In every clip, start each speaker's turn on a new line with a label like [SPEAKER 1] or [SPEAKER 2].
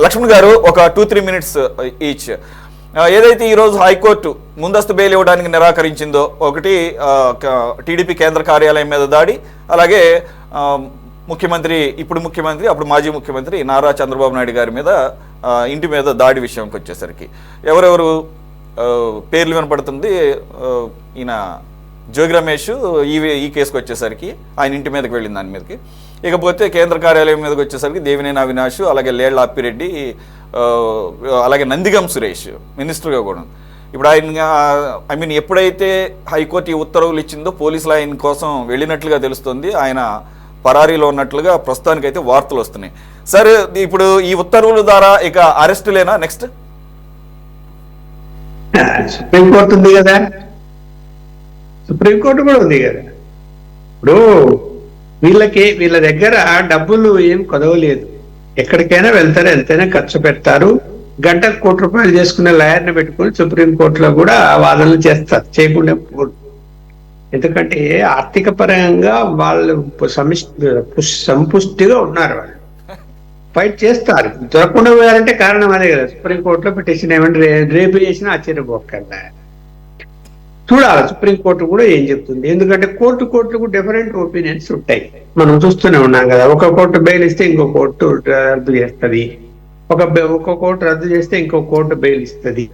[SPEAKER 1] లక్ష్మణ్ గారు ఒక 2-3 minutes each. ఏదైతే ఈరోజు హైకోర్టు ముందస్తు బెయిల్ ఇవ్వడానికి నిరాకరించిందో, ఒకటి టీడీపీ కేంద్ర కార్యాలయం మీద దాడి, అలాగే ఇప్పుడు ముఖ్యమంత్రి అప్పుడు మాజీ ముఖ్యమంత్రి నారా చంద్రబాబు నాయుడు గారి మీద ఇంటి మీద దాడి విషయంకి వచ్చేసరికి ఎవరెవరు పేర్లు వినపడుతుంది. ఈయన జోగి రమేష్ ఈ కేసుకు వచ్చేసరికి ఆయన ఇంటి మీదకి వెళ్ళింది దాని మీదకి. ఇకపోతే కేంద్ర కార్యాలయం మీదకి వచ్చేసరికి దేవినేని అవినాష్, అలాగే లేళ్ల అప్పిరెడ్డి, అలాగే నందిగం సురేష్ మినిస్టర్గా కూడా. ఇప్పుడు ఆయన ఎప్పుడైతే హైకోర్టు ఈ ఉత్తర్వులు ఇచ్చిందో పోలీసులు ఆయన కోసం వెళ్ళినట్లుగా తెలుస్తుంది. ఆయన పరారీలో ఉన్నట్లుగా ప్రస్తుతానికైతే వార్తలు వస్తున్నాయి. సరే, ఇప్పుడు ఈ ఉత్తర్వుల ద్వారా ఇక అరెస్టులేనా నెక్స్ట్?
[SPEAKER 2] సుప్రీంకోర్టు ఉంది కదా, సుప్రీంకోర్టు కూడా ఉంది కదా. ఇప్పుడు వీళ్ళ దగ్గర డబ్బులు ఏం కొదవలేదు, ఎక్కడికైనా వెళ్తారు, ఎంతైనా ఖర్చు పెడతారు. గంటకు ₹1,00,00,000 చేసుకునే లాయర్ని పెట్టుకుని సుప్రీంకోర్టులో కూడా వాదనలు చేస్తారు, చేయకుండా. ఎందుకంటే ఆర్థిక పరంగా వాళ్ళు సంపుష్టిగా ఉన్నారు, వాళ్ళు ఫైట్ చేస్తారు. దొరకకుండా పోయారంటే కారణం అదే కదా. సుప్రీంకోర్టులో పిటిషన్ ఏమంటే రేపు చేసినా ఆశ్చర్యపోకర్లా. చూడాలి సుప్రీంకోర్టు కూడా ఏం చెప్తుంది. ఎందుకంటే కోర్టుకు డిఫరెంట్ ఒపీనియన్స్ ఉంటాయి, మనం చూస్తూనే ఉన్నాం కదా. ఒక కోర్టు బెయిల్ ఇస్తే ఇంకో కోర్టు రద్దు చేస్తుంది, ఒక కోర్టు రద్దు చేస్తే ఇంకో కోర్టు బెయిల్ ఇస్తుంది.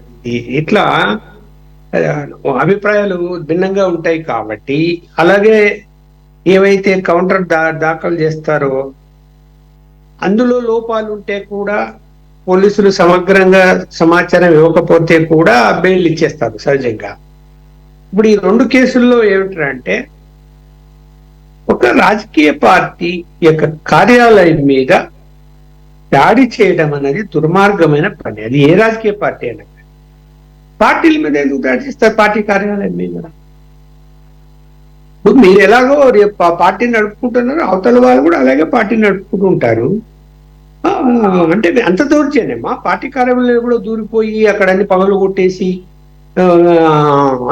[SPEAKER 2] ఇట్లా అభిప్రాయాలు భిన్నంగా ఉంటాయి. కాబట్టి అలాగే ఏవైతే కౌంటర్ దాఖలు చేస్తారో అందులో లోపాలు ఉంటే కూడా పోలీసులు సమగ్రంగా సమాచారం ఇవ్వకపోతే కూడా బెయిల్ ఇచ్చేస్తారు సహజంగా. ఇప్పుడు ఈ 2 కేసుల్లో ఏమిటంటే, ఒక రాజకీయ పార్టీ యొక్క కార్యాలయం మీద దాడి చేయడం అనేది దుర్మార్గమైన పని. అది ఏ రాజకీయ పార్టీ అయినా. పార్టీల మీద ఎందుకు దాడి చేస్తారు? పార్టీ కార్యాలయం మీద మీరు ఎలాగో పార్టీ నడుపుకుంటున్నారు, అవతల వాళ్ళు కూడా అలాగే పార్టీ నడుపుకుంటూ ఉంటారు. అంటే అంత దౌర్జన్యమా? పార్టీ కార్యాలయంలో కూడా దూరిపోయి అక్కడ అన్ని పగలు కొట్టేసి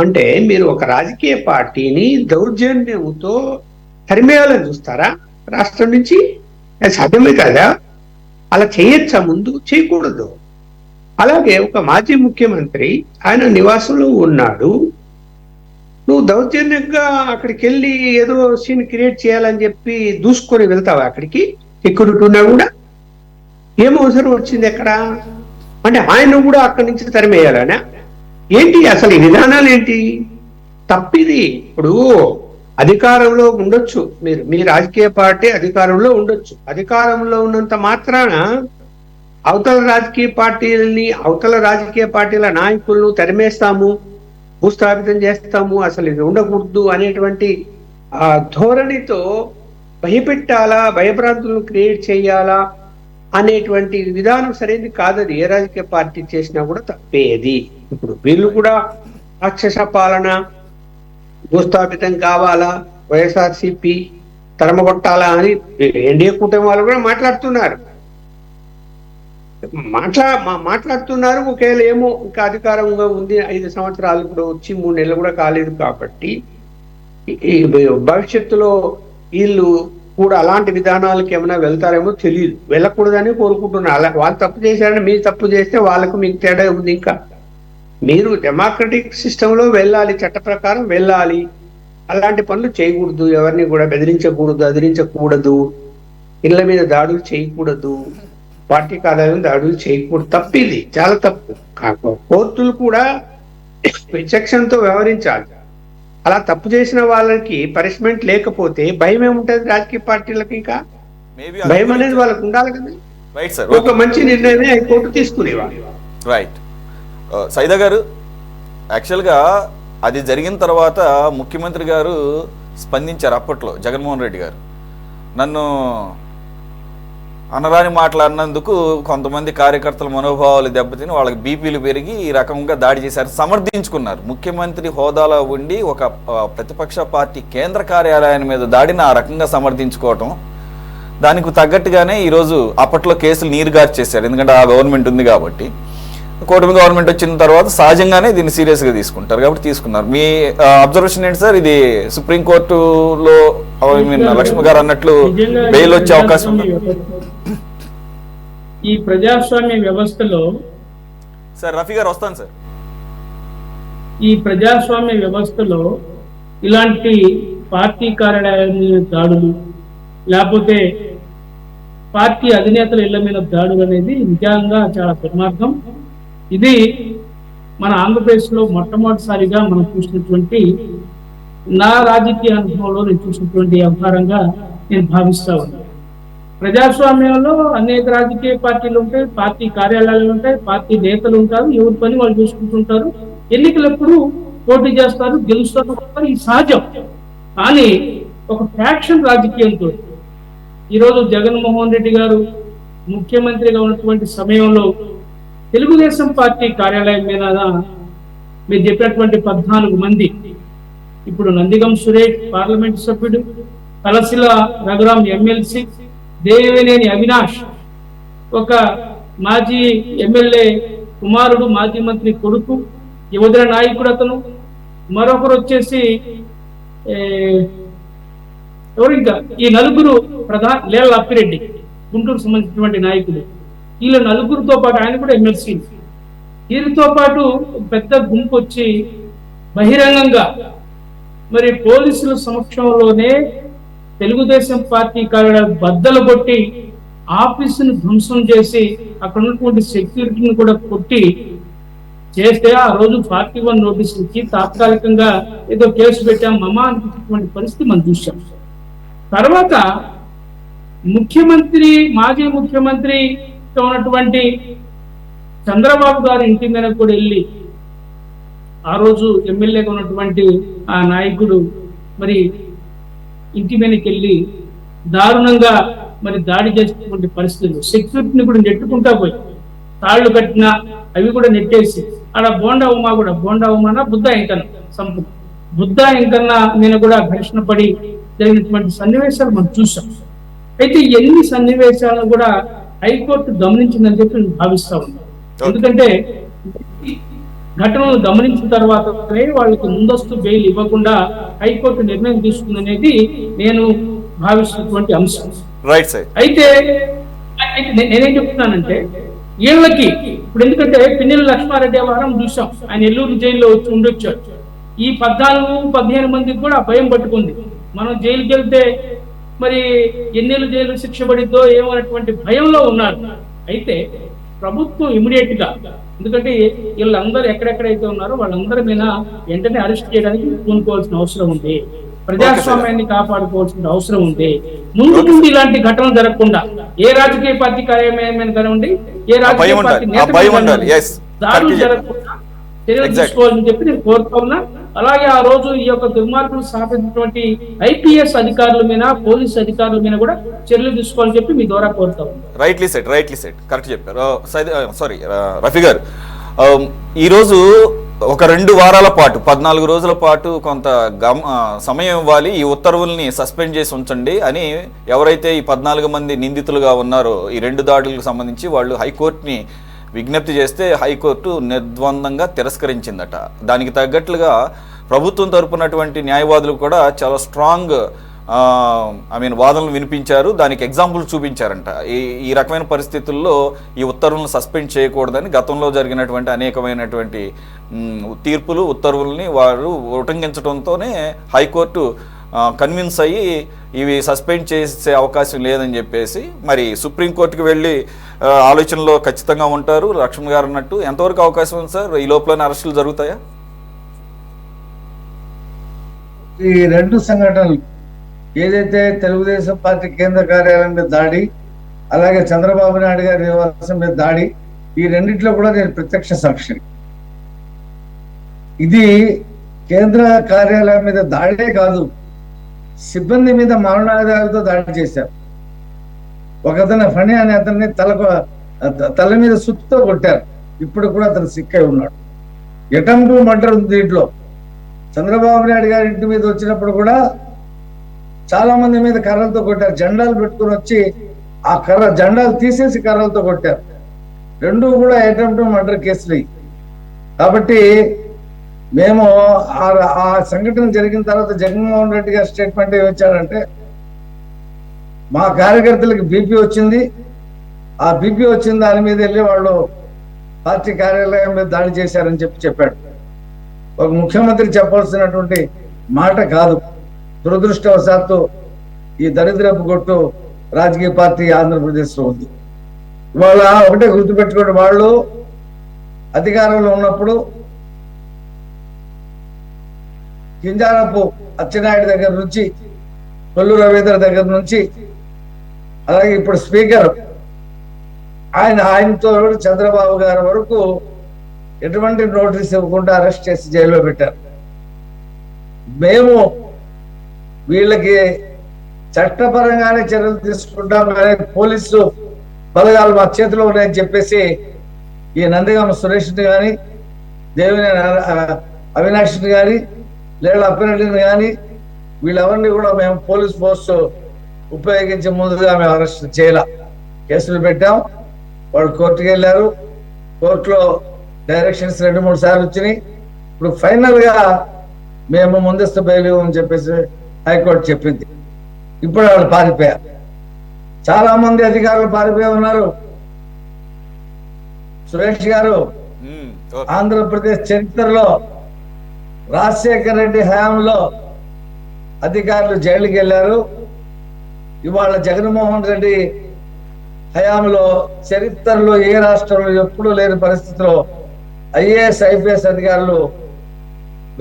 [SPEAKER 2] అంటే మీరు ఒక రాజకీయ పార్టీని దౌర్జన్యంతో తరిమేయాలని చూస్తారా రాష్ట్రం నుంచి? సాధ్యమే కదా. అలా చేయొచ్చా? ముందు చేయకూడదు. అలాగే ఒక మాజీ ముఖ్యమంత్రి ఆయన నివాసంలో ఉన్నాడు, నువ్వు దౌర్జన్యంగా అక్కడికి వెళ్ళి ఏదో సీన్ క్రియేట్ చేయాలని చెప్పి దూసుకొని వెళ్తావా అక్కడికి? సెక్యూరిటీ ఉన్నా కూడా ఏం అవసరం వచ్చింది ఎక్కడ? అంటే ఆయన కూడా అక్కడి నుంచి తరిమేయాలనా ఏంటి? అసలు ఈ విధానాలు ఏంటి? తప్పిది. ఇప్పుడు అధికారంలో ఉండొచ్చు, మీ రాజకీయ పార్టీ అధికారంలో ఉండొచ్చు. అధికారంలో ఉన్నంత మాత్రాన అవతల రాజకీయ పార్టీల నాయకులను తరిమేస్తాము, భూస్థాపితం చేస్తాము, అసలు ఇది ఉండకూడదు అనేటువంటి ధోరణితో భయపెట్టాలా, భయభ్రాంతులను క్రియేట్ చేయాలా అనేటువంటి విధానం సరైనది కాదది. ఏ రాజకీయ పార్టీ చేసినా కూడా తప్పేది. ఇప్పుడు వీళ్ళు కూడా రాక్షస పాలన, భూస్థాపితం కావాలా, వైఎస్ఆర్సీపీ తరమగొట్టాలా అని ఎన్డీఏ కూటమి వాళ్ళు కూడా మాట్లాడుతున్నారు. ఒకవేళ ఏమో ఇంకా అధికారంగా ఉంది, 5 సంవత్సరాలు ఇప్పుడు వచ్చి 3 నెలలు కూడా కాలేదు. కాబట్టి ఈ భవిష్యత్తులో వీళ్ళు కూడా అలాంటి విధానాలకు ఏమైనా వెళ్తారేమో తెలియదు. వెళ్ళకూడదని కోరుకుంటున్నారు. అలా వాళ్ళు తప్పు చేశారని మీరు తప్పు చేస్తే వాళ్ళకు మీకు తేడా ఉంది. ఇంకా మీరు డెమోక్రటిక్ సిస్టంలో వెళ్ళాలి, చట్ట ప్రకారం వెళ్ళాలి. అలాంటి పనులు చేయకూడదు, ఎవరిని కూడా బెదిరించకూడదు, అదిరించకూడదు, ఇళ్ల మీద దాడులు చేయకూడదు, పార్టీ కార్యాలయం దాడులు చేయకూడదు. తప్పిది, చాలా తప్పు. కోర్టులు కూడా విచక్షణతో వ్యవహరించాలి. అలా తప్పు చేసిన వాళ్ళకి పనిష్మెంట్ లేకపోతే భయం ఏముంటది రాజకీయ పార్టీలకు? ఇంకా భయం అనేది వాళ్ళకు ఉండాలి కదా. ఒక మంచి నిర్ణయమే హైకోర్టు తీసుకునేవాళ్ళు.
[SPEAKER 1] రైట్. సైదా గారు, యాక్చువల్గా అది జరిగిన తర్వాత ముఖ్యమంత్రి గారు స్పందించారు. అప్పట్లో జగన్మోహన్ రెడ్డి గారు నన్ను అనరాని మాట్లాడినందుకు కొంతమంది కార్యకర్తల మనోభావాలు దెబ్బతిని వాళ్ళకి బీపీలు పెరిగి ఈ రకంగా దాడి చేశారు, సమర్థించుకున్నారు. ముఖ్యమంత్రి హోదాలో ఉండి ఒక ప్రతిపక్ష పార్టీ కేంద్ర కార్యాలయం మీద దాడిని ఆ రకంగా సమర్థించుకోవటం, దానికి తగ్గట్టుగానే ఈరోజు అప్పట్లో కేసులు నీరుగార్చేశారు. ఎందుకంటే ఆ గవర్నమెంట్ ఉంది కాబట్టి. కూటమి గవర్నమెంట్ వచ్చిన తర్వాత సహజంగానే దీన్ని సీరియస్గా తీసుకుంటారు కాబట్టి తీసుకున్నారు. మీ అబ్జర్వేషన్ ఏంటి సార్? ఇది సుప్రీంకోర్టులో లక్ష్మణ్ గారు అన్నట్లు బెయిల్ వచ్చే అవకాశం ఉంది?
[SPEAKER 3] ఈ ప్రజాస్వామ్య వ్యవస్థలో
[SPEAKER 1] సార్ రఫీ గారు వస్తాను సార్.
[SPEAKER 3] ఈ ప్రజాస్వామ్య వ్యవస్థలో ఇలాంటి పార్టీ కార్యాలయాల మీద దాడులు, లేకపోతే పార్టీ అధినేతల ఇళ్ల మీద దాడులు అనేది నిజంగా చాలా దుర్మార్గం. ఇది మన ఆంధ్రప్రదేశ్లో మొట్టమొదటిసారిగా మనం చూసినటువంటి, నా రాజకీయ అనుభవంలో నేను చూసినటువంటి వ్యవహారంగా నేను భావిస్తా ఉన్నాను. ప్రజాస్వామ్యంలో అనేక రాజకీయ పార్టీలు ఉంటాయి, పార్టీ కార్యాలయాలు ఉంటాయి, పార్టీ నేతలు ఉంటారు, ఎవరి పని వాళ్ళు చూసుకుంటుంటారు, ఎన్నికలప్పుడు పోటీ చేస్తారు, గెలుస్తారు, ఇది సహజం. కానీ ఒక ఫ్యాక్షన్ రాజకీయంతో ఈరోజు జగన్మోహన్ రెడ్డి గారు ముఖ్యమంత్రిగా ఉన్నటువంటి సమయంలో తెలుగుదేశం పార్టీ కార్యాలయం మీద మీరు చెప్పినటువంటి 14 మంది, ఇప్పుడు నందిగం సురేష్ పార్లమెంట్ సభ్యుడు, కలసిల రఘురాం ఎమ్మెల్సీ, దేవినేని అవినాష్ ఒక మాజీ ఎమ్మెల్యే కుమారుడు, మాజీ మంత్రి కొడుకు, యువజన నాయకుడు అతను, మరొకరు వచ్చేసి ఎవరు ఇంకా ఈ నలుగురు లేల అప్పిరెడ్డి గుంటూరు సంబంధించినటువంటి నాయకుడు. వీళ్ళ నలుగురితో పాటు ఆయన కూడా ఎమ్మెల్సీ. వీరితో పాటు పెద్ద గుంపు వచ్చి బహిరంగంగా మరి పోలీసుల సమక్షంలోనే తెలుగుదేశం పార్టీ కార్యాలయాలు బద్దలు కొట్టి ఆఫీసును ధ్వంసం చేసి అక్కడ ఉన్నటువంటి సెక్యూరిటీని కూడా కొట్టి చేస్తే ఆ రోజు 41 నోటీసులు ఇచ్చి తాత్కాలికంగా ఏదో కేసు పెట్టాం మమా అనిపించినటువంటి పరిస్థితి మనం చూసాం. తర్వాత ముఖ్యమంత్రి, మాజీ ముఖ్యమంత్రి ఉన్నటువంటి చంద్రబాబు గారి ఇంటి మీద కూడా వెళ్ళి ఆ రోజు ఎమ్మెల్యేగా ఉన్నటువంటి ఆ నాయకుడు మరి ఇంటి మీదకి వెళ్ళి దారుణంగా మరి దాడి చేసినటువంటి పరిస్థితులు, సెక్యూరిటీని కూడా నెట్టుకుంటా పోయి తాళ్లు కట్టినా అవి కూడా నెట్టేసి ఆడ బోండా ఉమానా బుద్ధ ఇంకన్నా సంపద బుద్ధ ఇంకన్నా నేను కూడా ఘర్షణ పడి జరిగినటువంటి సన్నివేశాలు మనం చూసాం. అయితే ఎన్ని సన్నివేశాలను కూడా హైకోర్టు గమనించిందని చెప్పి నేను భావిస్తా ఉన్నాను. ఎందుకంటే ఘటనను గమనించిన తర్వాతనే వాళ్ళకి ముందస్తు బెయిల్ ఇవ్వకుండా హైకోర్టు నిర్ణయం తీసుకుందనేది నేను భావిస్తున్నటువంటి అంశం. అయితే నేనేం చెప్తున్నానంటే వీళ్ళకి ఇప్పుడు, ఎందుకంటే పిన్నెల లక్ష్మారెడ్డి వ్యవహారం చూసాం, ఆయన నెల్లూరు జైల్లో వచ్చి ఉండొచ్చాడు. ఈ 14-15 మందికి కూడా భయం పట్టుకుంది. మనం జైలుకి వెళ్తే మరి ఎన్నేళ్ళు జైలు శిక్ష పడిద్దో ఏమన్నటువంటి భయంలో ఉన్నారు. అయితే ప్రభుత్వం ఇమీడియట్ గా, ఎందుకంటే వీళ్ళందరూ ఎక్కడెక్కడైతే ఉన్నారో వాళ్ళందరి మీద వెంటనే అరెస్ట్ చేయడానికి పూనుకోవాల్సిన అవసరం ఉంది, ప్రజాస్వామ్యాన్ని కాపాడుకోవాల్సిన అవసరం ఉంది. ముందు ఇలాంటి ఘటనలు జరగకుండా ఏ రాజకీయ పార్టీ కార్యాలయం కానివ్వండి, ఏ రాజకీయ పార్టీ దాడులు జరగకుండా చర్యలు తీసుకోవాలని చెప్పి నేను కోరుతా ఉన్నా. అలాగే ఆ రోజు ఈ యొక్క దుర్మార్గులు సాధించినటువంటి ఐపీఎస్ అధికారుల మీద, పోలీసు అధికారుల మీద కూడా చర్యలు తీసుకోవాలని చెప్పి మీ ద్వారా కోరుతా ఉన్నా.
[SPEAKER 1] రైట్లీ సెట్ కరెక్ట్ చెప్పారు. సారీ రఫీ గారు, ఈరోజు ఒక 2 వారాల పాటు 14 రోజుల పాటు కొంత సమయం ఇవ్వాలి, ఈ ఉత్తర్వుల్ని సస్పెండ్ చేసి ఉంచండి అని ఎవరైతే ఈ 14 మంది నిందితులుగా ఉన్నారో ఈ 2 దాడులకు సంబంధించి వాళ్ళు హైకోర్టుని విజ్ఞప్తి చేస్తే హైకోర్టు నిర్ద్వందంగా తిరస్కరించిందట. దానికి తగ్గట్లుగా ప్రభుత్వం తరపునటువంటి న్యాయవాదులు కూడా చాలా స్ట్రాంగ్ వాదనలు వినిపించారు, దానికి ఎగ్జాంపుల్ చూపించారంట. ఈ రకమైన పరిస్థితుల్లో ఈ ఉత్తర్వులను సస్పెండ్ చేయకూడదని గతంలో జరిగినటువంటి అనేకమైనటువంటి తీర్పులు, ఉత్తర్వుల్ని వారు ఉల్లంఘించడంతోనే హైకోర్టు కన్విన్స్ అయ్యి ఇవి సస్పెండ్ చేసే అవకాశం లేదని చెప్పేసి మరి సుప్రీంకోర్టుకి వెళ్ళి ఆలోచనలో ఖచ్చితంగా ఉంటారు. లక్ష్మణ్ గారు అన్నట్టు ఎంతవరకు అవకాశం ఉంది సార్? ఈ లోపలనే అరెస్టులు జరుగుతాయా?
[SPEAKER 4] ఈ 2 సంఘటనలు, ఏదైతే తెలుగుదేశం పార్టీ కేంద్ర కార్యాలయం మీద దాడి, అలాగే చంద్రబాబు నాయుడు గారి నివాసం మీద దాడి, ఈ రెండిట్లో కూడా నేను ప్రత్యక్ష సాక్షి. ఇది కేంద్ర కార్యాలయం మీద దాడే కాదు, సిబ్బంది మీద మారణాయుధాలతో దాడి చేశారు. ఒకతను ఫణి అనే అతన్ని తల మీద సుత్తుతో కొట్టారు. ఇప్పుడు కూడా అతను సిక్ అయి ఉన్నాడు. అటెంప్ట్ మర్డర్ ఉంది దీంట్లో. చంద్రబాబు నాయుడు గారి ఇంటి మీద వచ్చినప్పుడు కూడా చాలా మంది మీద కర్రలతో కొట్టారు. జెండాలు పెట్టుకుని వచ్చి ఆ జెండాలు తీసేసి కర్రలతో కొట్టారు. 2 కూడా అటెంప్ట్ మర్డర్ కేసులు. కాబట్టి మేము ఆ సంఘటన జరిగిన తర్వాత జగన్మోహన్ రెడ్డి గారి స్టేట్మెంట్ ఏమిచ్చాడంటే, మా కార్యకర్తలకు బీపీ వచ్చింది, ఆ బీపీ వచ్చిన దాని మీద వెళ్ళి వాళ్ళు పార్టీ కార్యాలయం మీద దాడి చేశారని చెప్పాడు. ఒక ముఖ్యమంత్రి చెప్పాల్సినటువంటి మాట కాదు. దురదృష్టవశాత్తు ఈ దరిద్రపు కొట్టు రాజకీయ పార్టీ ఆంధ్రప్రదేశ్లో ఉంది. ఇవాళ ఒకటే గుర్తుపెట్టుకోండి, వాళ్ళు అధికారంలో ఉన్నప్పుడు కింజారపు అచ్చెన్నాయుడు దగ్గర నుంచి, కొల్లు రవీంద్ర దగ్గర నుంచి, అలాగే ఇప్పుడు స్పీకర్ ఆయనతో చంద్రబాబు గారి వరకు ఎటువంటి నోటీస్ ఇవ్వకుండా అరెస్ట్ చేసి జైల్లో పెట్టారు. మేము వీళ్ళకి చట్టపరంగానే చర్యలు తీసుకుంటాం కానీ పోలీసు బలగాలు మా చేతిలో ఉన్నాయని చెప్పేసి ఈ నందిగామ సురేష్ని కానీ, దేవినేని అవినాష్ని కానీ, లేదా అప్పిరెడ్డిని కానీ వీళ్ళెవరిని కూడా మేము పోలీస్ ఫోర్స్ ఉపయోగించే ముందుగా మేము అరెస్ట్ చేయాల. కేసులు పెట్టాం, వాళ్ళు కోర్టుకు వెళ్ళారు. కోర్టులో డైరెక్షన్స్ 2-3 సార్లు వచ్చినాయి. ఇప్పుడు ఫైనల్ గా మేము ముందస్తు బెయిల్ ఇవ్వమని చెప్పేసి హైకోర్టు చెప్పింది. ఇప్పుడు వాళ్ళు పారిపోయారు. చాలా మంది అధికారులు పారిపోయి ఉన్నారు. సురేష్ గారు, ఆంధ్రప్రదేశ్ చరిత్రలో రాజశేఖర రెడ్డి హయాంలో అధికారులు జైలుకి వెళ్ళారు. ఇవాళ జగన్మోహన్ రెడ్డి హయాంలో చరిత్రలో ఏ రాష్ట్రంలో ఎప్పుడూ లేని పరిస్థితిలో ఐఏఎస్ ఐపీఎస్ అధికారులు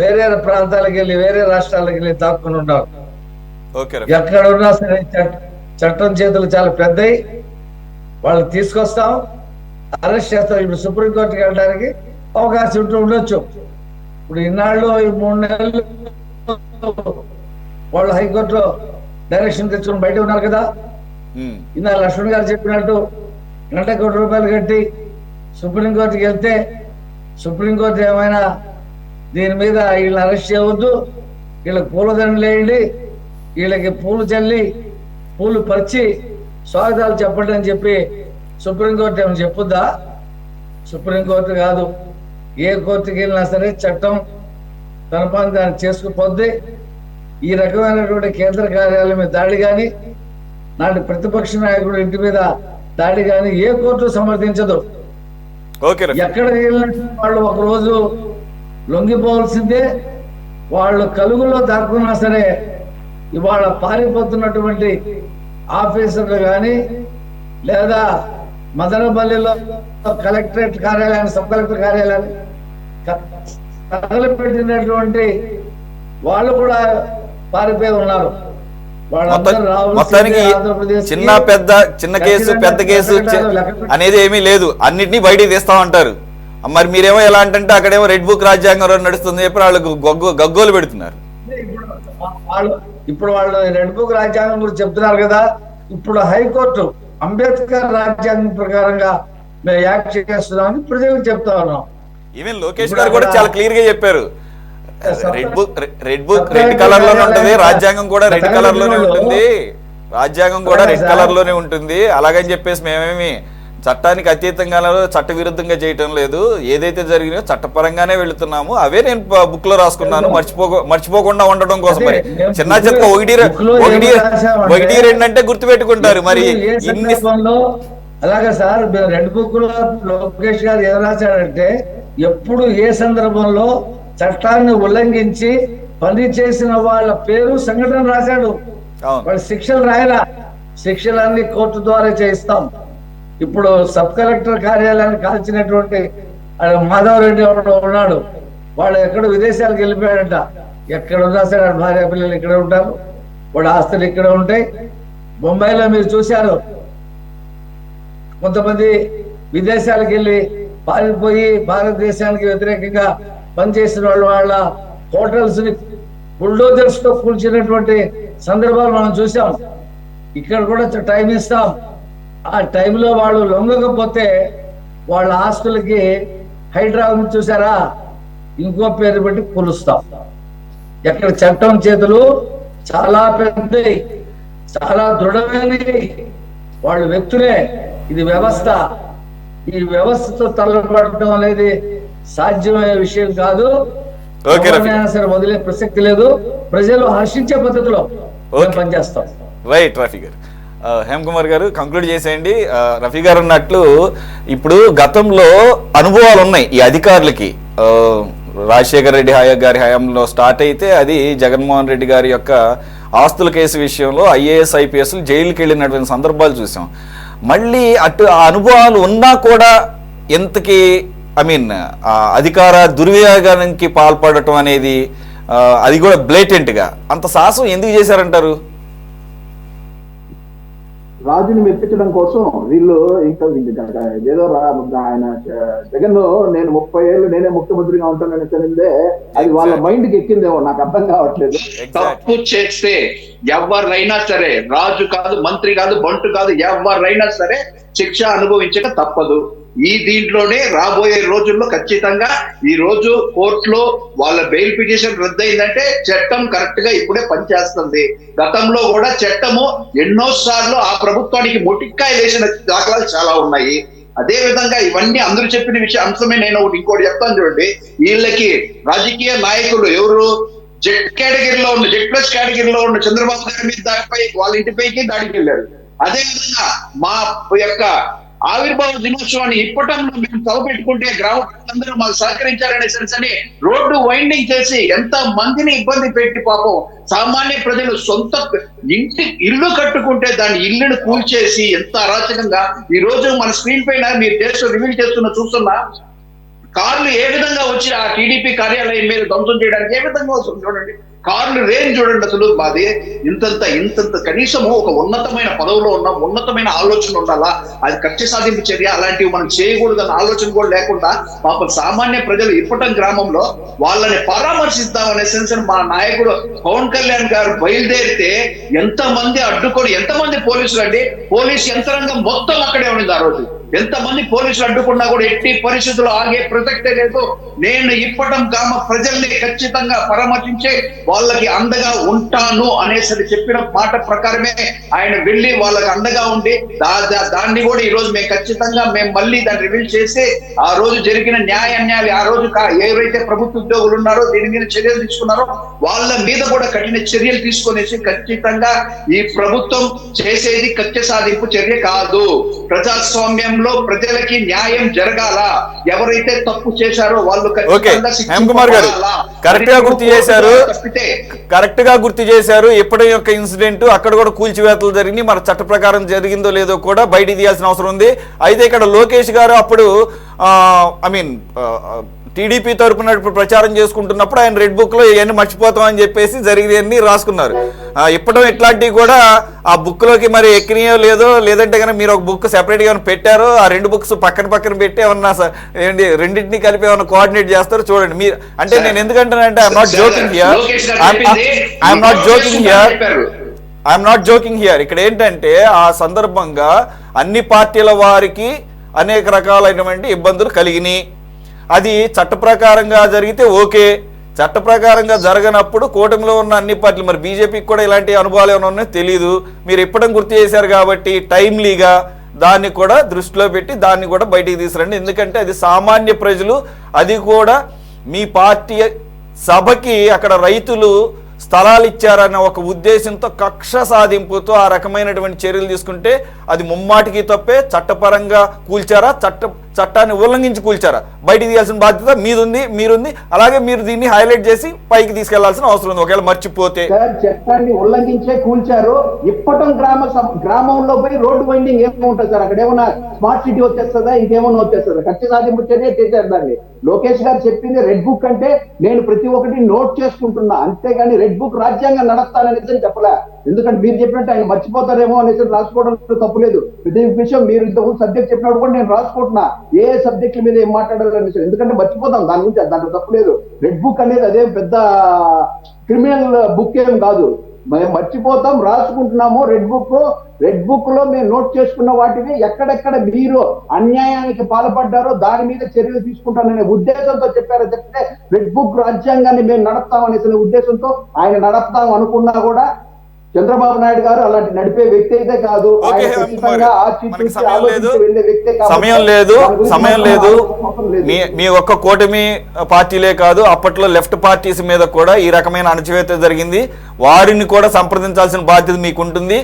[SPEAKER 4] వేరే ప్రాంతాలకు వెళ్ళి వేరే రాష్ట్రాలకు వెళ్ళి దాక్కుని ఉన్నారు. ఎక్కడ ఉన్నా సరే చట్టం చేతులు చాలా పెద్దవి. వాళ్ళు తీసుకొస్తాం, అరెస్ట్ చేస్తాం. ఇప్పుడు సుప్రీంకోర్టుకి వెళ్ళడానికి అవకాశం ఉంటూ ఉండొచ్చు. ఇప్పుడు ఇన్నాళ్ళు ఈ 3 నెలలు వాళ్ళు హైకోర్టులో డైరెక్షన్ తెచ్చుకుని బయట ఉన్నారు కదా. ఇందా లక్ష్మణ్ గారు చెప్పినట్టు ₹1 కోటి కట్టి సుప్రీంకోర్టుకి వెళ్తే సుప్రీంకోర్టు ఏమైనా దీని మీద వీళ్ళని అరెస్ట్ చేయవద్దు, వీళ్ళకి పూలదండలు వేయండి, వీళ్ళకి పూలు చల్లి పూలు పరిచి స్వాగతాలు చెప్పండి అని చెప్పి సుప్రీంకోర్టు ఏమైనా చెప్పుద్దా? సుప్రీంకోర్టు కాదు, ఏ కోర్టుకి వెళ్ళినా సరే చట్టం తన పని దాన్ని చేసుకుపోద్ది. ఈ రకమైనటువంటి కేంద్ర కార్యాలయం మీద దాడి కానీ, నాటి ప్రతిపక్ష నాయకుడు ఇంటి మీద దాడి కానీ ఏ కోర్టు సమర్థించదు. ఎక్కడ వెళ్ళినట్టు వాళ్ళు ఒకరోజు లొంగిపోవాల్సిందే. వాళ్ళు కలుగులో దాక్కున్నా సరే ఇవాళ పారిపోతున్నటువంటి ఆఫీసర్లు కానీ, లేదా మదనపల్లిలో కలెక్టరేట్ కార్యాలయాన్ని, సబ్ కలెక్టర్ కార్యాలయాన్ని తగలపెట్టినటువంటి వాళ్ళు కూడా పారిపోయి ఉన్నారు.
[SPEAKER 1] మొత్తానికి చిన్న కేసు పెద్ద కేసు అనేది ఏమీ లేదు, అన్నిటినీ బయటికి తీస్తామంటారు. మరి మీరేమో ఎలా అంటే అక్కడేమో రెడ్ బుక్ రాజ్యాంగం నడుస్తుంది చెప్పి వాళ్ళు గగ్గోలు పెడుతున్నారు.
[SPEAKER 4] ఇప్పుడు వాళ్ళు రెడ్ బుక్ రాజ్యాంగం గురించి చెప్తున్నారు కదా. ఇప్పుడు హైకోర్టు అంబేద్కర్ రాజ్యాంగం ప్రకారంగా మేము యాక్ట్ చేస్తున్నామని ప్రజలకు చెప్తా ఉన్నాం.
[SPEAKER 1] ఈవెన్ లోకేష్ గారు కూడా చాలా క్లియర్ గా చెప్పారు, రెడ్ కలర్ లోనే ఉంటుంది, రాజ్యాంగం కూడా రెడ్ కలర్ లోనే ఉంటుంది, రాజ్యాంగం కూడా రెడ్ కలర్ లోనే ఉంటుంది. అలాగని చెప్పేసి మేమేమి చట్టానికి అతీతంగా చట్ట విరుద్ధంగా చేయటం లేదు, ఏదైతే జరిగినాయో చట్టపరంగానే వెళుతున్నాము. అవే నేను బుక్ లో రాసుకున్నాను, మర్చిపోకుండా ఉండడం కోసం. మరి చిన్న చిన్న 1-2 అంటే గుర్తు పెట్టుకుంటారు. మరి ఇన్ని
[SPEAKER 4] అలాగే సార్ రెడ్ బుక్ లో లోకేష్ గారు ఏం రాశాడంటే, ఎప్పుడు ఏ సందర్భంలో చట్టాన్ని ఉల్లంఘించి పని చేసిన వాళ్ళ పేరు సంఘటన రాశాడు. వాళ్ళు శిక్షలు రాయరా, శిక్షలన్నీ కోర్టు ద్వారా చేయిస్తాం. ఇప్పుడు సబ్ కలెక్టర్ కార్యాలయాన్ని కాల్చినటువంటి మాధవరెడ్డి ఉన్నాడు, వాడు ఎక్కడ విదేశాలకు వెళ్ళిపోయాడంట. ఎక్కడ ఉన్నా సరే భార్య పిల్లలు ఇక్కడే ఉంటారు, వాడు ఆస్తులు ఇక్కడే ఉంటాయి. బొంబాయిలో మీరు చూశారు, కొంతమంది విదేశాలకు వెళ్ళి పారిపోయి భారతదేశానికి వ్యతిరేకంగా పనిచేసిన వాళ్ళు వాళ్ళ హోటల్స్ ని బుల్డోజర్స్ తో కూల్చినటువంటి సందర్భాలు మనం చూసాం. ఇక్కడ కూడా టైం ఇస్తాం. ఆ టైంలో వాళ్ళు లొంగకపోతే వాళ్ళ ఆస్తులకి హైడ్రాబాద్ చూసారా, ఇంకో పేరు పెట్టి కొలుస్తాం. ఎక్కడ చట్టం చేతులు చాలా పెద్దవి, చాలా దృఢమైనవి. వాళ్ళు వ్యక్తులే, ఇది వ్యవస్థ. ఈ వ్యవస్థతో తలపడటం అనేది సాధ్యమయ్యే విషయం కాదు. సరే వదిలే ప్రసక్తి లేదు. ప్రజలు హర్షించే పద్ధతిలో పనిచేస్తాం.
[SPEAKER 1] రైట్ రఫీ గారు, హేమకుమార్ గారు కంక్లూడ్ చేసేయండి. రఫీ గారు అన్నట్లు ఇప్పుడు గతంలో అనుభవాలు ఉన్నాయి ఈ అధికారులకి. రాజశేఖర రెడ్డి గారి హయాంలో స్టార్ట్ అయితే అది జగన్మోహన్ రెడ్డి గారి యొక్క ఆస్తుల కేసు విషయంలో ఐఏఎస్ ఐపీఎస్లు జైలుకి వెళ్ళినటువంటి సందర్భాలు చూసాం. మళ్ళీ అటు ఆ అనుభవాలు ఉన్నా కూడా ఎంతకి అధికార దుర్వినియోగానికి పాల్పడటం అనేది అది కూడా బ్లేటెంట్గా అంత సాహసం ఎందుకు చేశారంటారు?
[SPEAKER 5] రాజుని మెప్పించడం కోసం వీళ్ళు ఇంకా ఏదో ఆయన జగన్ నేను 30 ఏళ్ళు నేనే ముఖ్యమంత్రిగా ఉంటానని తెలిందే అది వాళ్ళ మైండ్ కి ఎక్కిందేమో, నాకు అర్థం కావట్లేదు.
[SPEAKER 6] తప్పు చేస్తే ఎవరైనా సరే, రాజు కాదు, మంత్రి కాదు, బంటు కాదు, ఎవరైనా సరే శిక్ష అనుభవించక తప్పదు. ఈ దీంట్లోనే రాబోయే రోజుల్లో ఖచ్చితంగా ఈ రోజు కోర్టులో వాళ్ళ బెయిల్ పిటిషన్ రద్దయిందంటే చట్టం కరెక్ట్ గా ఇప్పుడే పనిచేస్తుంది. గతంలో కూడా చట్టము ఎన్నో సార్లు ఆ ప్రభుత్వానికి మొటిక్కాయ వేసిన దాఖలాలు చాలా ఉన్నాయి. అదే విధంగా ఇవన్నీ అందరూ చెప్పిన అంశమే నేను ఇంకోటి చెప్తాను చూడండి. వీళ్ళకి రాజకీయ నాయకులు ఎవరు జెడ్ ప్లస్ కేటగిరీలో ఉన్న చంద్రబాబు గారి మీద దాడిపై వాళ్ళ ఇంటిపైకి దాడికి వెళ్ళారు. అదే విధంగా మా యొక్క ఆవిర్భావ దినోత్సవాన్ని ఇప్పటంలో మేము తలపెట్టుకుంటే గ్రామ ప్రజలందరూ మాకు సహకరించారనే సెన్స్ అని రోడ్డు వైండింగ్ చేసి ఎంత మందిని ఇబ్బంది పెట్టి పాపం సామాన్య ప్రజలు సొంత ఇల్లు కట్టుకుంటే దాని ఇల్లును కూల్చేసి ఎంత అరాచకంగా ఈ రోజు మన స్క్రీన్ పైన మీరు రివీల్ చూస్తున్నా కార్లు ఏ విధంగా వచ్చి ఆ టీడీపీ కార్యాలయం మీద ధ్వంసం చేయడానికి ఏ విధంగా వస్తుంది చూడండి. కార్లు రేంజ్ చూడండి. అసలు మాది ఇంతంత కనీసము ఒక ఉన్నతమైన పదవిలో ఉన్న ఉన్నతమైన ఆలోచన ఉండాలా, అది కక్ష సాధింపు చర్య అలాంటివి మనం చేయకూడదన్న ఆలోచన కూడా లేకుండా పాపం సామాన్య ప్రజలు ఇప్పటం గ్రామంలో వాళ్ళని పరామర్శిద్దామనే సెన్స్ మా నాయకుడు పవన్ కళ్యాణ్ గారు బయలుదేరితే ఎంతమంది అడ్డుకొని, ఎంతమంది పోలీసులు అండి, పోలీసు యంత్రాంగం మొత్తం అక్కడే ఉండింది ఆ రోజు. ఎంతమంది పోలీసులు అడ్డుకున్నా కూడా ఎట్టి పరిస్థితుల్లో ఆగే ప్రసక్తే లేదు. నేను ఇప్పటం గ్రామ ప్రజల్ని ఖచ్చితంగా పరామర్శించే వాళ్ళకి అండగా ఉంటాను అనేసి చెప్పిన మాట ప్రకారమే ఆయన వెళ్ళి వాళ్ళకి అండగా ఉండి దాన్ని కూడా ఈ రోజు మేము ఖచ్చితంగా మళ్ళీ దాన్ని రివీల్ చేసి ఆ రోజు జరిగిన న్యాయాలు ఆ రోజు ఎవరైతే ప్రభుత్వ ఉద్యోగులు ఉన్నారో దీని మీద చర్యలు తీసుకున్నారో వాళ్ళ మీద కూడా కఠిన చర్యలు తీసుకునేసి ఖచ్చితంగా ఈ ప్రభుత్వం చేసేది కక్ష సాధింపు చర్య కాదు. ప్రజాస్వామ్యం ప్రజలకి న్యాయం జరగాల. ఎవరైతే తప్పు చేశారో వాళ్ళు
[SPEAKER 1] కరెక్ట్ గా గుర్తు చేశారు. ఎప్పటి యొక్క ఇన్సిడెంట్ అక్కడ కూడా కూల్చివేతలు జరిగింది, మన చట్ట ప్రకారం జరిగిందో లేదో కూడా బయటికి తీయాల్సిన అవసరం ఉంది. అయితే ఇక్కడ లోకేష్ గారు అప్పుడు టీడీపీ తరపున ప్రచారం చేసుకుంటున్నప్పుడు ఆయన రెడ్ బుక్ లో ఇవన్నీ మర్చిపోతామని చెప్పేసి జరిగినవన్నీ రాసుకున్నారు. ఇప్పటికీ ఇట్లాంటివి కూడా ఆ బుక్ లోకి మరి ఎక్కినాయో లేదో, లేదంటే కనుక మీరు ఒక బుక్ సెపరేట్ గా పెట్టారో ఆ రెండు బుక్స్ పక్కన పెట్టి ఏమన్నా ఏంటి రెండింటిని కలిపి ఏమన్నా కోఆర్డినేట్ చేస్తారో చూడండి. మీరు అంటే నేను ఎందుకంటానంటే ఐఎమ్ నాట్ జోకింగ్ హియర్ ఇక్కడ ఏంటంటే ఆ సందర్భంగా అన్ని పార్టీల వారికి అనేక రకాలైనటువంటి ఇబ్బందులు కలిగినాయి. అది చట్ట ప్రకారంగా జరిగితే ఓకే, చట్ట ప్రకారంగా జరగనప్పుడు కూటమిలో ఉన్న అన్ని పార్టీలు, మరి బీజేపీకి కూడా ఇలాంటి అనుభవాలు ఏమైనా ఉన్నాయో తెలీదు. మీరు ఇప్పటికి గుర్తు చేశారు కాబట్టి టైమ్లీగా దాన్ని కూడా దృష్టిలో పెట్టి దాన్ని కూడా బయటికి తీసుకురండి. ఎందుకంటే అది సామాన్య ప్రజలు, అది కూడా మీ పార్టీ సభకి అక్కడ రైతులు స్థలాలు ఇచ్చారన్న ఒక ఉద్దేశంతో కక్ష సాధింపుతో ఆ రకమైనటువంటి చర్యలు తీసుకుంటే అది ముమ్మాటికి తప్పే. చట్టపరంగా కూల్చారా, చట్టాన్ని ఉల్లంఘించి కూల్చారా, బయటికి తీయాల్సిన బాధ్యత మీరుంది. అలాగే మీరు దీన్ని హైలైట్ చేసి పైకి తీసుకెళ్లాల్సిన అవసరం ఉంది ఒకవేళ మర్చిపోతే.
[SPEAKER 5] చట్టాన్ని ఉల్లంఘించే కూల్చారు. ఇప్పటం గ్రామంలో పోయి రోడ్డు వైండింగ్ ఏముంటుంది సార్? అక్కడ ఏమన్నా స్మార్ట్ సిటీ వచ్చేస్తుందా, ఇంకేమన్నా వచ్చేస్తుందా? కక్ష సాధింపు చర్య చేశారు దాన్ని. లోకేష్ గారు చెప్పింది రెడ్ బుక్ అంటే నేను ప్రతి ఒక్కటి నోట్ చేసుకుంటున్నా, అంతేగాని రెడ్ బుక్ రాజ్యాంగం నడుస్తాననేది చెప్పలే. ఎందుకంటే మీరు చెప్పినట్టు ఆయన మర్చిపోతారేమో అనేసి రాసుకోవడం తప్పులేదు. ప్రతి విషయం మీరు ఇంతకు సబ్జెక్ట్ చెప్పినప్పుడు కూడా నేను రాసుకుంటున్నా ఏ సబ్జెక్టుల మీద ఏం మాట్లాడాలని, ఎందుకంటే మర్చిపోతాం దాని గురించి, దాంట్లో తప్పులేదు. రెడ్ బుక్ అనేది అదేం పెద్ద క్రిమినల్ బుక్ ఏం కాదు. మేము మర్చిపోతాం, రాసుకుంటున్నాము. రెడ్ బుక్ లో మేము నోట్ చేసుకున్న వాటిని ఎక్కడెక్కడ మీరు అన్యాయానికి పాల్పడ్డారో దాని మీద చర్యలు తీసుకుంటాననే ఉద్దేశంతో చెప్పారో చెప్తే రెడ్ బుక్ రాజ్యాంగాన్ని మేము నడుపుతాం అనేసిన ఉద్దేశంతో ఆయన నడుపుతాం అనుకున్నా కూడా చంద్రబాబు నాయుడు గారు అలాంటి నడిపే వ్యక్తి అయితే కాదు.
[SPEAKER 1] సమయం లేదు. మీ ఒక్క కూటమి పార్టీలే కాదు, అప్పట్లో లెఫ్ట్ పార్టీస్ మీద కూడా ఈ రకమైన అణచివేత జరిగింది. వారిని కూడా సంప్రదించాల్సిన బాధ్యత మీకు ఉంటుంది.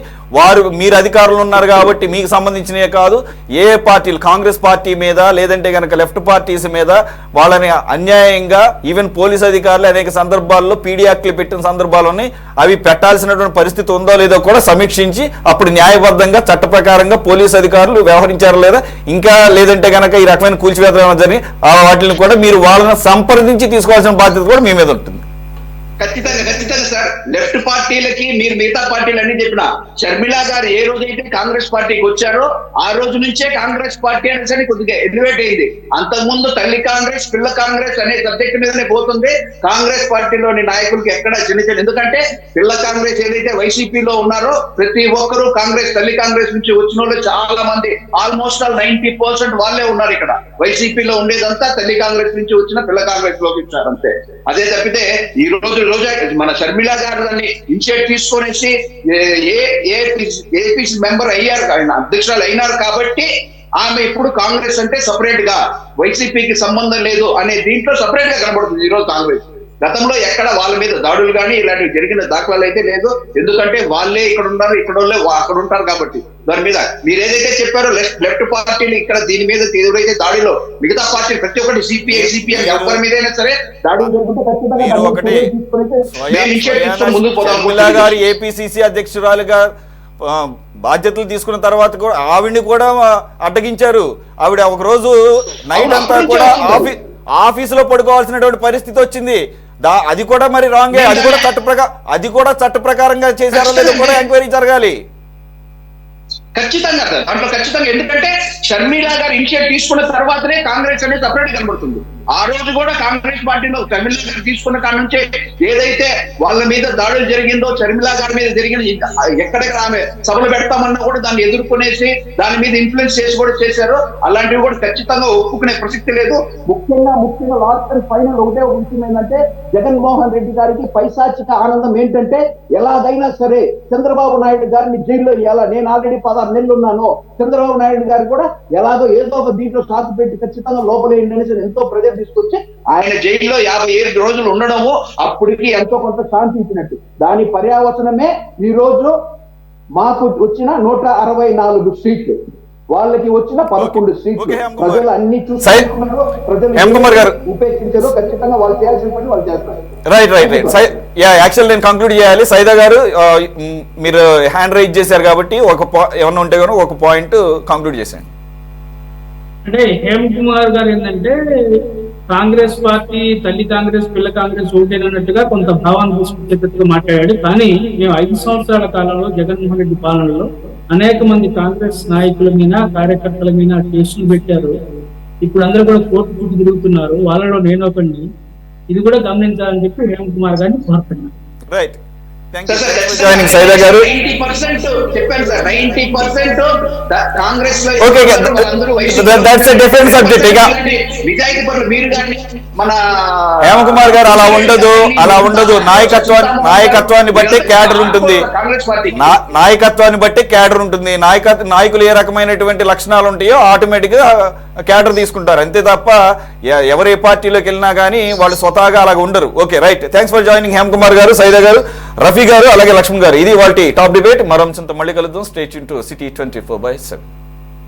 [SPEAKER 1] మీరు అధికారంలో ఉన్నారు కాబట్టి మీకు సంబంధించినవే కాదు, ఏ పార్టీలు కాంగ్రెస్ పార్టీ మీద లేదంటే కనుక లెఫ్ట్ పార్టీస్ మీద వాళ్ళని అన్యాయంగా ఈవెన్ పోలీస్ అధికారులు అనేక సందర్భాల్లో పీడీ యాక్ట్లు పెట్టిన సందర్భాల్లోని అవి పెట్టాల్సినటువంటి పరిస్థితి ఉందో లేదో కూడా సమీక్షించి అప్పుడు న్యాయబద్ధంగా చట్ట ప్రకారంగా పోలీస్ అధికారులు వ్యవహరించారా లేదా, ఇంకా లేదంటే కనుక ఈ రకమైన కూల్చివేత జరిగి వాటిని కూడా మీరు వాళ్ళని సంప్రదించి తీసుకోవాల్సిన బాధ్యత కూడా మీ మీద ఉంటుంది.
[SPEAKER 6] ఖచ్చితంగా సార్. లెఫ్ట్ పార్టీలకి మీరు మిగతా పార్టీలు అన్ని చెప్పిన షర్మిల గారు ఏ రోజైతే కాంగ్రెస్ పార్టీకి వచ్చారో ఆ రోజు నుంచే కాంగ్రెస్ పార్టీ అనేసరి కొద్దిగా ఎలివేట్ అయింది. అంతకుముందు తల్లి కాంగ్రెస్ పిల్ల కాంగ్రెస్ అనే సబ్జెక్ట్ మీదనే పోతుంది. కాంగ్రెస్ పార్టీలోని నాయకులకి ఎక్కడ చిన్న ఎందుకంటే పిల్ల కాంగ్రెస్ ఏదైతే వైసీపీలో ఉన్నారో ప్రతి ఒక్కరూ కాంగ్రెస్ తల్లి కాంగ్రెస్ నుంచి వచ్చిన వాళ్ళు చాలా మంది ఆల్మోస్ట్ 90% వాళ్ళే ఉన్నారు. ఇక్కడ వైసీపీలో ఉండేదంతా తల్లి కాంగ్రెస్ నుంచి వచ్చిన పిల్ల కాంగ్రెస్ లోకి ఇచ్చారు అంతే. అదే తప్పితే ఈ రోజు మన షర్మిల గారు దాన్ని ఇనిషియేట్ తీసుకొనేసి ఏపీ మెంబర్ అయ్యారు, ఆయన అధ్యక్షురాలు అయినారు కాబట్టి ఆమె ఇప్పుడు కాంగ్రెస్ అంటే సపరేట్ గా వైసీపీకి సంబంధం లేదు అనే దీంట్లో సపరేట్ గా కనబడుతుంది ఈ రోజు కాంగ్రెస్. గతంలో ఎక్కడ వాళ్ళ మీద దాడులు కానీ ఇలాంటివి జరిగిన దాఖలాలు అయితే లేదు. ఎందుకంటే వాళ్ళే ఇక్కడ ఉన్నారు, ఇక్కడ వాళ్ళే అక్కడ ఉంటారు కాబట్టి దాని మీద మీరు ఏదైతే చెప్పారో లెఫ్ట్ పార్టీలు ఇక్కడ దీని మీద ఎవరైతే దాడిలో మిగతా పార్టీలు ప్రతి ఒక్కటి సిపిఐ సిపిఎం ఎవరి మీదైనా సరే దాడులు
[SPEAKER 1] గారు ఏపీసీసీ అధ్యక్షురాలుగా బాధ్యతలు తీసుకున్న తర్వాత కూడా ఆవిడ్ని కూడా అడ్డగించారు. ఆవిడ ఒక రోజు నైట్ అంతా కూడా ఆఫీసులో పడుకోవాల్సినటువంటి పరిస్థితి వచ్చింది. అది కూడా మరి రాంగే, అది కూడా చట్ట ప్రకారంగా చేశారో లేదో కూడా ఎంక్వైరీ జరగాలి.
[SPEAKER 6] ఖచ్చితంగా దాంట్లో ఖచ్చితంగా. ఎందుకంటే షర్మిల గారు ఇనిషియేట్ తీసుకున్న తర్వాతనే కాంగ్రెస్ అనేది సపరేట్ కనబడుతుంది. ఆ రోజు కూడా కాంగ్రెస్ పార్టీలో షర్మిల గారు తీసుకున్న కాడ నుంచే ఏదైతే వాళ్ళ మీద దాడులు జరిగిందో షర్మిల గారి మీద జరిగిన ఎక్కడెక్కడ ఆమె సభలు పెడతామన్నా కూడా దాన్ని ఎదుర్కొనేసి దాని మీద ఇన్ఫ్లుయెన్స్ చేసి కూడా చేశారు. అలాంటివి కూడా ఖచ్చితంగా ఒప్పుకునే ప్రసక్తి లేదు. ముఖ్యంగా లాస్ట్ అండ్ ఫైనల్ ఒకటే విషయం ఏంటంటే జగన్మోహన్ రెడ్డి గారికి పైశాచిక ఆనందం ఏంటంటే ఎలాగైనా సరే చంద్రబాబు నాయుడు గారిని జైల్లో వేయాలా, నేను ఆల్రెడీ 16 నెలలు ఉన్నాను, చంద్రబాబు నాయుడు గారు కూడా ఎలాగో ఏదో ఒక దీంట్లో సాకు పెట్టి ఖచ్చితంగా లోపలేయండి అనేసి ఎంతో ప్రజలు తీసుకొచ్చి ఆయన జైల్లో 57 రోజులు ఉండడము అప్పటికి ఎంతో కొంత శాంతించినట్టు. దాని పర్యావసనమే ఈ రోజు మాకు వచ్చిన 164 సీట్లు, వాళ్ళకి వచ్చిన 11 సీట్లు. ప్రజలు అన్ని చూసుకుంటున్నారు, ప్రజలు ఉపేక్షించారు. ఖచ్చితంగా వాళ్ళు చేయాల్సిన పని వాళ్ళు చేస్తారు.
[SPEAKER 1] రైట్. యాక్చువల్ నేను కంక్లూడ్ చేయాలి. సైదా గారు మీరు హ్యాండ్ రైజ్ చేశారు కాబట్టి ఏమన్నా ఉంటే కానీ ఒక పాయింట్ కంక్లూడ్ చేశాను.
[SPEAKER 3] అంటే హేమ్ కుమార్ గారు ఏంటంటే కాంగ్రెస్ పార్టీ తల్లి కాంగ్రెస్ పిల్ల కాంగ్రెస్ ఓటేనన్నట్టుగా కొంత భావాన్ని తీసుకొచ్చేటట్టుగా మాట్లాడాడు. కానీ మేము 5 సంవత్సరాల కాలంలో జగన్మోహన్ రెడ్డి పాలనలో అనేక మంది కాంగ్రెస్ నాయకుల మీద కార్యకర్తల మీద కేసులు పెట్టారు. ఇప్పుడు అందరూ కూడా కోర్టు చుట్టూ తిరుగుతున్నారు. వాళ్ళలో నేను ఒకడిని. ఇది కూడా గమనించాలని చెప్పి హేమ్ కుమార్ గారిని కోరుతున్నాను.
[SPEAKER 1] రైట్.
[SPEAKER 6] సైదా గారు 90% చెప్పాను సార్. 90% కాంగ్రెస్ లో నిజాయితీ పరులు మీరు కానీ మన
[SPEAKER 1] హేమ కుమార్ గారు అలా ఉండదు. నాయకత్వాన్ని బట్టి క్యాడర్ ఉంటుంది. నాయకత్వాన్ని బట్టి క్యాడర్ ఉంటుంది. నాయకులు ఏ రకమైనటువంటి లక్షణాలు ఉంటాయో ఆటోమేటిక్ గా క్యాడర్ తీసుకుంటారు అంతే తప్ప ఎవరు ఏ పార్టీలోకి వెళ్ళినా కానీ వాళ్ళు స్వతహాగా అలాగ ఉండరు. Okay, right. Thanks for joining Hem Kumar గారు, సైదా గారు, రఫీ గారు, అలాగే లక్ష్మణ్ గారు. ఇది వాళ్ళ టాప్ డిబేట్. మరో అంశంతో మళ్ళీ కలుద్దాం. Stay tune to city 24/7.